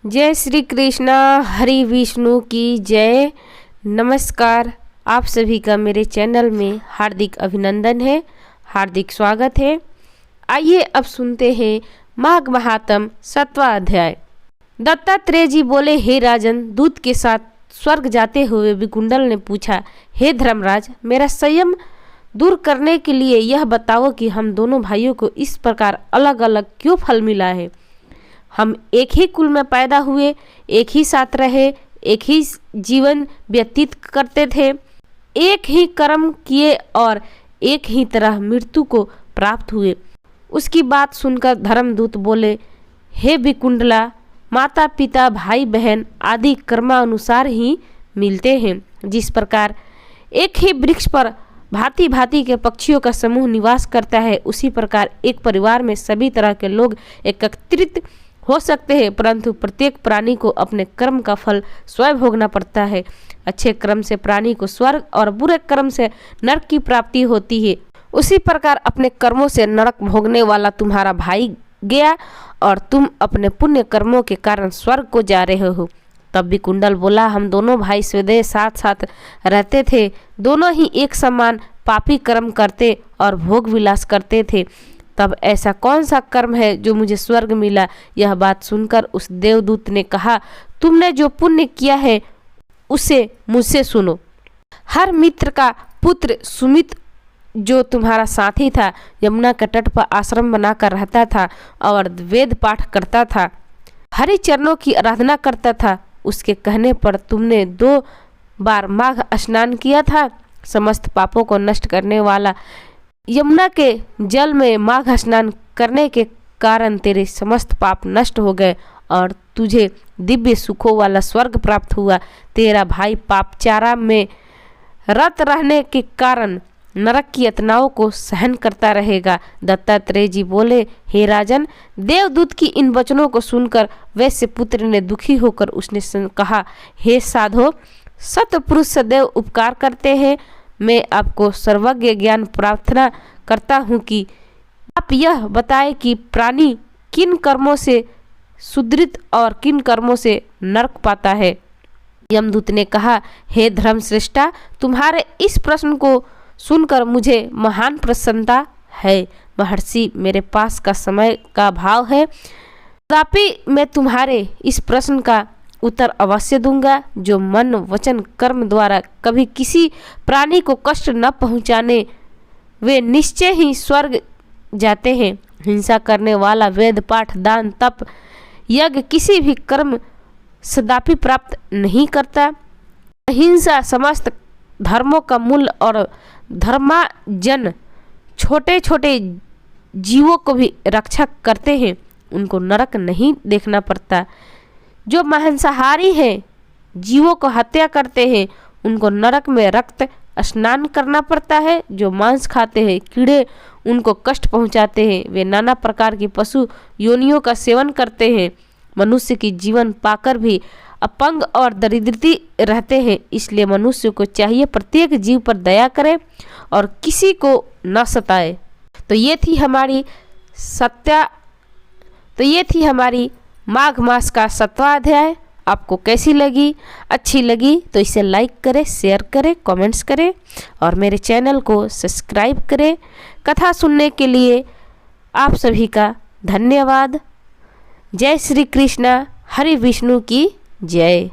जय श्री कृष्णा, हरि विष्णु की जय। नमस्कार, आप सभी का मेरे चैनल में हार्दिक अभिनंदन है, हार्दिक स्वागत है। आइए अब सुनते हैं माघ महात्म 7वां अध्याय। दत्तात्रेय जी बोले, हे राजन, दूत के साथ स्वर्ग जाते हुए विकुंडल ने पूछा, हे धर्मराज, मेरा संयम दूर करने के लिए यह बताओ कि हम दोनों भाइयों को इस प्रकार अलग अलग क्यों फल मिला है। हम एक ही कुल में पैदा हुए, एक ही साथ रहे, एक ही जीवन व्यतीत करते थे, एक ही कर्म किए और एक ही तरह मृत्यु को प्राप्त हुए। उसकी बात सुनकर धर्मदूत बोले, हे विकुंडला, माता पिता भाई बहन आदि कर्मानुसार ही मिलते हैं। जिस प्रकार एक ही वृक्ष पर भांति भांति के पक्षियों का समूह निवास करता है, उसी प्रकार एक परिवार में सभी तरह के लोग एकत्रित हो सकते हैं, परंतु प्रत्येक प्राणी को अपने कर्म का फल स्वयं भोगना पड़ता है। अच्छे कर्म से प्राणी को स्वर्ग और बुरे कर्म से नरक की प्राप्ति होती है। उसी प्रकार अपने कर्मों से नरक भोगने वाला तुम्हारा भाई गया और तुम अपने पुण्य कर्मों के कारण स्वर्ग को जा रहे हो। तब विकुंडल बोला, हम दोनों भाई स्वदेह साथ साथ रहते थे, दोनों ही एक समान पापी कर्म करते और भोग विलास करते थे। तब ऐसा कौन सा कर्म है जो मुझे स्वर्ग मिला। यह बात सुनकर उस देवदूत ने कहा, तुमने जो पुण्य किया है उसे मुझसे सुनो। हर मित्र का पुत्र सुमित जो तुम्हारा साथी था, यमुना के तट पर आश्रम बनाकर रहता था और वेद पाठ करता था, हरि चरणों की आराधना करता था। उसके कहने पर तुमने 2 बार माघ स्नान किया था। समस्त पापों को नष्ट करने वाला यमुना के जल में माघ स्नान करने के कारण तेरे समस्त पाप नष्ट हो गए और तुझे दिव्य सुखों वाला स्वर्ग प्राप्त हुआ। तेरा भाई पापचारा में रत रहने के कारण नरक की यातनाओं को सहन करता रहेगा। दत्तात्रेय जी बोले, हे राजन, देवदूत की इन वचनों को सुनकर वैश्य पुत्र ने दुखी होकर उसने कहा, हे साधो, सतपुरुष सदैव उपकार करते हैं। मैं आपको सर्वज्ञ ज्ञान प्रार्थना करता हूँ कि आप यह बताएं कि प्राणी किन कर्मों से सुदृढ़ और किन कर्मों से नरक पाता है। यमदूत ने कहा, हे धर्मश्रेष्ठा, तुम्हारे इस प्रश्न को सुनकर मुझे महान प्रसन्नता है। महर्षि, मेरे पास का समय का भाव है, तथापि मैं तुम्हारे इस प्रश्न का उत्तर अवश्य दूंगा। जो मन वचन कर्म द्वारा कभी किसी प्राणी को कष्ट न पहुंचाने, वे निश्चय ही स्वर्ग जाते हैं। हिंसा करने वाला वेद पाठ दान तप यज्ञ किसी भी कर्म सदापि प्राप्त नहीं करता। अहिंसा समस्त धर्मों का मूल और धर्माजन छोटे छोटे जीवों को भी रक्षा करते हैं, उनको नरक नहीं देखना पड़ता। जो मांसाहारी हैं, जीवों को हत्या करते हैं, उनको नरक में रक्त स्नान करना पड़ता है। जो मांस खाते हैं, कीड़े उनको कष्ट पहुंचाते हैं। वे नाना प्रकार की पशु योनियों का सेवन करते हैं। मनुष्य की जीवन पाकर भी अपंग और दरिद्रती रहते हैं। इसलिए मनुष्य को चाहिए प्रत्येक जीव पर दया करे और किसी को न सताए। तो ये थी हमारी माघ मास का 7वां अध्याय। आपको कैसी लगी? अच्छी लगी तो इसे लाइक करें, शेयर करें, कमेंट्स करें और मेरे चैनल को सब्सक्राइब करें। कथा सुनने के लिए आप सभी का धन्यवाद। जय श्री कृष्णा, हरि विष्णु की जय।